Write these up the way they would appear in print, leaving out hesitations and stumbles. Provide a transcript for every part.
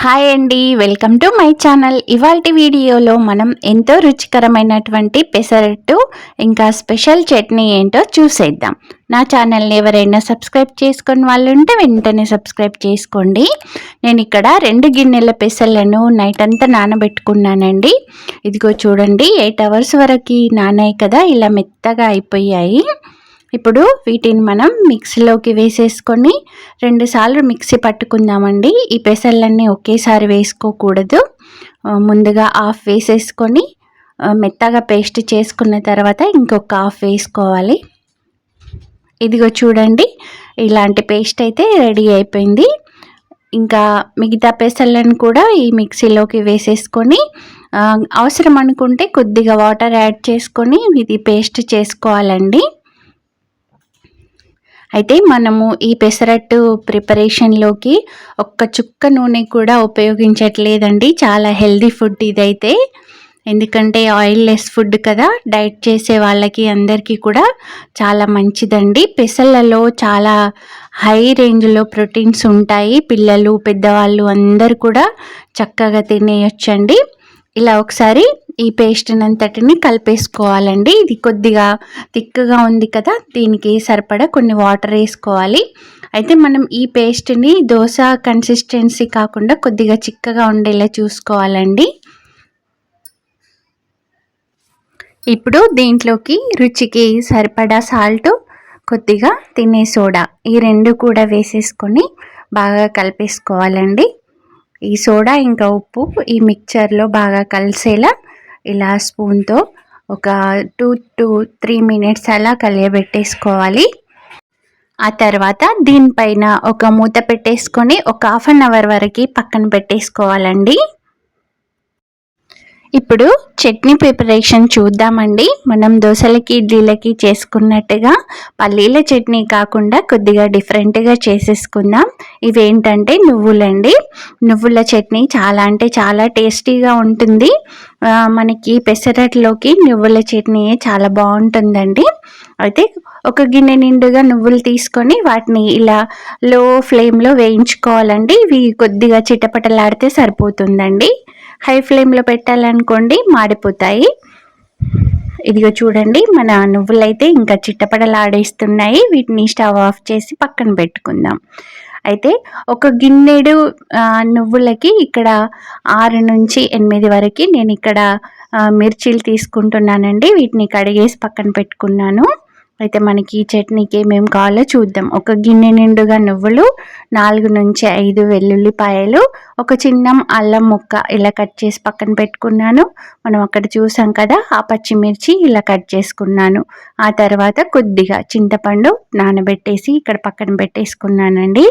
Hi అండి, welcome to my channel. ఇవాల్టి వీడియోలో మనం ఎంతో రుచికరమైనటువంటి పెసరట్టు ఇంకా స్పెషల్ చట్నీ ఏంటో చూసేద్దాం. నా ఛానల్ని ఎవరైనా సబ్స్క్రైబ్ చేసుకొని వాళ్ళు ఉంటే వెంటనే సబ్స్క్రైబ్ చేసుకోండి. నేను ఇక్కడ 2 గిన్నెల పెసలను నైట్ అంతా నానబెట్టుకున్నానండి. ఇదిగో చూడండి, 8 అవర్స్ వరకు నానాయి కదా, ఇలా మెత్తగా అయిపోయాయి. ఇప్పుడు వీటిని మనం మిక్సీలోకి వేసేసుకొని 2 సార్లు మిక్సీ పట్టుకుందామండి. ఈ పెసర్లన్నీ ఒకేసారి వేసుకోకూడదు. ముందుగా హాఫ్ వేసేసుకొని మెత్తగా పేస్ట్ చేసుకున్న తర్వాత ఇంకొక హాఫ్ వేసుకోవాలి. ఇదిగో చూడండి, ఇలాంటి పేస్ట్ అయితే రెడీ అయిపోయింది. ఇంకా మిగతా పెసర్లను కూడా ఈ మిక్సీలోకి వేసేసుకొని అవసరం అనుకుంటే కొద్దిగా వాటర్ యాడ్ చేసుకొని ఇది పేస్ట్ చేసుకోవాలండి. అయితే మనము ఈ పెసరట్టు ప్రిపరేషన్లోకి ఒక్క చుక్క నూనె కూడా ఉపయోగించట్లేదండి. చాలా హెల్దీ ఫుడ్ ఇదైతే, ఎందుకంటే ఆయిల్ లెస్ ఫుడ్ కదా. డైట్ చేసే వాళ్ళకి అందరికీ కూడా చాలా మంచిదండి. పెసర్లలో చాలా హై రేంజ్లో ప్రోటీన్స్ ఉంటాయి. పిల్లలు పెద్దవాళ్ళు అందరూ కూడా చక్కగా తినేయొచ్చండి. ఇలా ఒకసారి ఈ పేస్ట్ అంతటిని కలిపేసుకోవాలండి. ఇది కొద్దిగా థిక్గా ఉంది కదా, దీనికి సరిపడా కొన్ని వాటర్ వేసుకోవాలి. అయితే మనం ఈ పేస్ట్ని దోశ కన్సిస్టెన్సీ కాకుండా కొద్దిగా చిక్కగా ఉండేలా చూసుకోవాలండి. ఇప్పుడు దీంట్లోకి రుచికి సరిపడా సాల్ట్, కొద్దిగా తినే సోడా, ఈ 2 కూడా వేసేసుకొని బాగా కలిపేసుకోవాలండి. ఈ సోడా ఇంకా ఉప్పు ఈ మిక్చర్లో బాగా కలిసేలా ఇలా స్పూన్తో ఒక 2 to 3 మినిట్స్ అలా కలియబెట్టేసుకోవాలి. ఆ తర్వాత దీనిపైన ఒక మూత పెట్టేసుకొని ఒక ½ అన్ అవర్ వరకు పక్కన పెట్టేసుకోవాలండి. ఇప్పుడు చట్నీ ప్రిపరేషన్ చూద్దామండి. మనం దోశలకి ఇడ్లీలకి చేసుకున్నట్టుగా పల్లీల చట్నీ కాకుండా కొద్దిగా డిఫరెంట్గా చేసేసుకుందాం. ఇవేంటంటే నువ్వులండి. నువ్వుల చట్నీ చాలా అంటే చాలా టేస్టీగా ఉంటుంది. మనకి పెసరట్లోకి నువ్వుల చట్నీ చాలా బాగుంటుందండి. అయితే ఒక గిన్నె నిండుగా నువ్వులు తీసుకొని వాటిని ఇలా లో ఫ్లేమ్లో వేయించుకోవాలండి. ఇవి కొద్దిగా చిటపటలాడితే సరిపోతుందండి. హై ఫ్లేమ్లో పెట్టాలనుకోండి మాడిపోతాయి. ఇదిగో చూడండి, మన నువ్వులైతే ఇంకా చిట్టపడలాడేస్తున్నాయి. వీటిని స్టవ్ ఆఫ్ చేసి పక్కన పెట్టుకుందాం. అయితే ఒక గిన్నెడు నువ్వులకి ఇక్కడ 6 నుంచి 8 వరకు నేను ఇక్కడ మిర్చీలు తీసుకుంటున్నానండి. వీటిని కడిగేసి పక్కన పెట్టుకున్నాను. అయితే మనకి ఈ చట్నీకి ఏమేమి కావాలో చూద్దాం. ఒక గిన్నె నిండుగా నువ్వులు, 4 నుంచి 5 వెల్లుల్లిపాయలు, ఒక చిన్న అల్లం ముక్క ఇలా కట్ చేసి పక్కన పెట్టుకున్నాను. మనం అక్కడ చూసాం కదా, ఆ పచ్చిమిర్చి ఇలా కట్ చేసుకున్నాను. ఆ తర్వాత కొద్దిగా చింతపండు నానబెట్టేసి ఇక్కడ పక్కన పెట్టేసుకున్నానండి.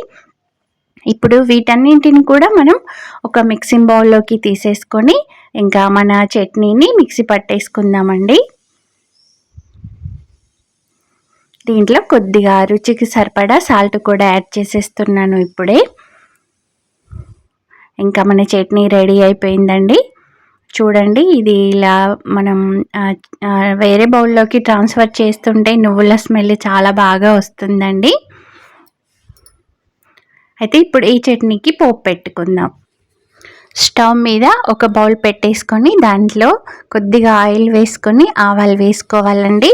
ఇప్పుడు వీటన్నింటిని కూడా మనం ఒక మిక్సింగ్ బౌల్లోకి తీసేసుకొని ఇంకా మన చట్నీని మిక్సీ పట్టేసుకుందామండి. దీంట్లో కొద్దిగా రుచికి సరిపడా సాల్ట్ కూడా యాడ్ చేసేస్తున్నాను ఇప్పుడే. ఇంకా మన చట్నీ రెడీ అయిపోయిందండి. చూడండి, ఇది ఇలా మనం వేరే బౌల్లోకి ట్రాన్స్ఫర్ చేస్తుంటే నువ్వుల స్మెల్ చాలా బాగా వస్తుందండి. అయితే ఇప్పుడు ఈ చట్నీకి పోపు పెట్టుకుందాం. స్టవ్ మీద ఒక బౌల్ పెట్టేసుకొని దాంట్లో కొద్దిగా ఆయిల్ వేసుకొని ఆవాలు వేసుకోవాలండి.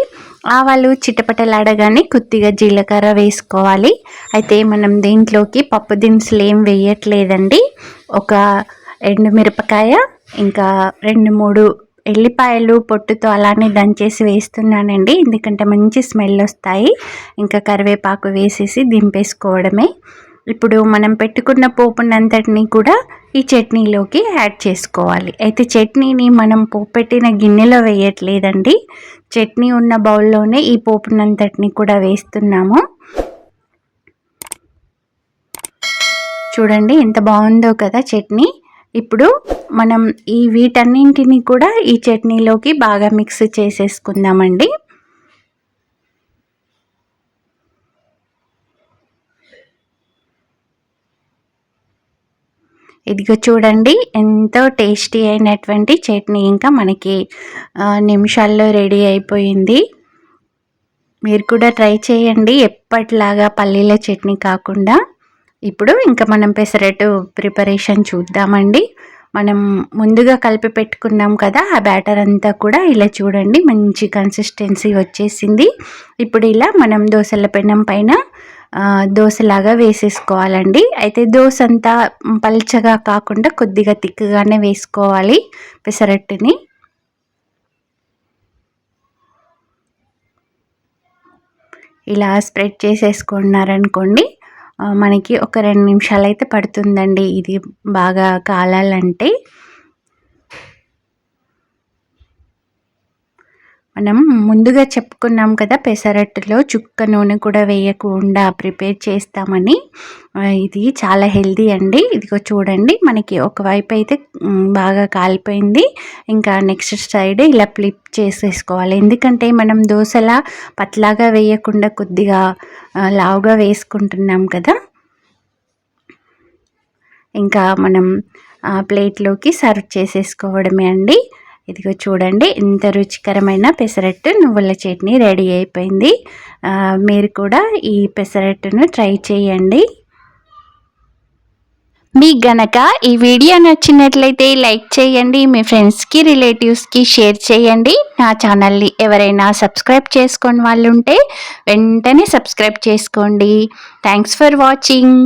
ఆవాలు చిటపటలాడగానే కొద్దిగా జీలకర్ర వేసుకోవాలి. అయితే మనం దీంట్లోకి పప్పు దినుసులు ఏం వేయట్లేదండి. ఒక ఎండుమిరపకాయ, ఇంకా 2-3 ఎల్లిపాయలు పొట్టుతో అలానే దంచేసి వేస్తున్నానండి, ఎందుకంటే మంచి స్మెల్ వస్తాయి. ఇంకా కరివేపాకు వేసేసి దింపేసుకోవడమే. ఇప్పుడు మనం పెట్టుకున్న పోపునంతటిని కూడా ఈ చట్నీలోకి యాడ్ చేసుకోవాలి. అయితే చట్నీని మనం పోపు పెట్టిన గిన్నెలో వేయట్లేదండి, చట్నీ ఉన్న బౌల్లోనే ఈ పోపునంతటిని కూడా వేస్తున్నాము. చూడండి ఎంత బాగుందో కదా చట్నీ. ఇప్పుడు మనం వీటన్నింటిని కూడా ఈ చట్నీలోకి బాగా మిక్స్ చేసేసుకుందామండి. ఇదిగో చూడండి, ఎంతో టేస్టీ అయినటువంటి చట్నీ ఇంకా మనకి నిమిషాల్లో రెడీ అయిపోయింది. మీరు కూడా ట్రై చేయండి, ఎప్పటిలాగా పల్లీల చట్నీ కాకుండా. ఇప్పుడు ఇంకా మనం పెసరట్టు ప్రిపరేషన్ చూద్దామండి. మనం ముందుగా కలిపి పెట్టుకున్నాం కదా, ఆ బ్యాటర్ అంతా కూడా ఇలా చూడండి మంచి కన్సిస్టెన్సీ వచ్చేసింది. ఇప్పుడు ఇలా మనం దోసల పెనం పైన దోశలాగా వేసేసుకోవాలండి. అయితే దోశ అంతా పల్చగా కాకుండా కొద్దిగా తిక్కుగానే వేసుకోవాలి పెసరట్టుని. ఇలా స్ప్రెడ్ చేసేసుకున్నారనుకోండి, మనకి ఒక 2 నిమిషాలైతే పడుతుందండి ఇది బాగా కాలాలంటే. మనం ముందుగా చెప్పుకున్నాం కదా, పెసరట్టులో చుక్క నూనె కూడా వేయకుండా ప్రిపేర్ చేస్తామని. ఇది చాలా హెల్దీ అండి. ఇదిగో చూడండి, మనకి ఒకవైపు అయితే బాగా కాలిపోయింది. ఇంకా నెక్స్ట్ సైడ్ ఇలా ఫ్లిప్ చేసేసుకోవాలి. ఎందుకంటే మనం దోశలా పతలాగా వేయకుండా కొద్దిగా లావుగా వేసుకుంటున్నాం కదా. ఇంకా మనం ప్లేట్లోకి సర్వ్ చేసేసుకోవడమే అండి. ఇదిగో చూడండి, ఎంత రుచికరమైన పెసరట్టు నువ్వుల చట్నీ రెడీ అయిపోయింది. మీరు కూడా ఈ పెసరట్టును ట్రై చేయండి. మీకు గనక ఈ వీడియో నచ్చినట్లయితే లైక్ చేయండి, మీ ఫ్రెండ్స్కి రిలేటివ్స్కి షేర్ చేయండి. నా ఛానల్ని ఎవరైనా సబ్స్క్రైబ్ చేసుకొని వాళ్ళు ఉంటే వెంటనే సబ్స్క్రైబ్ చేసుకోండి. Thanks for watching.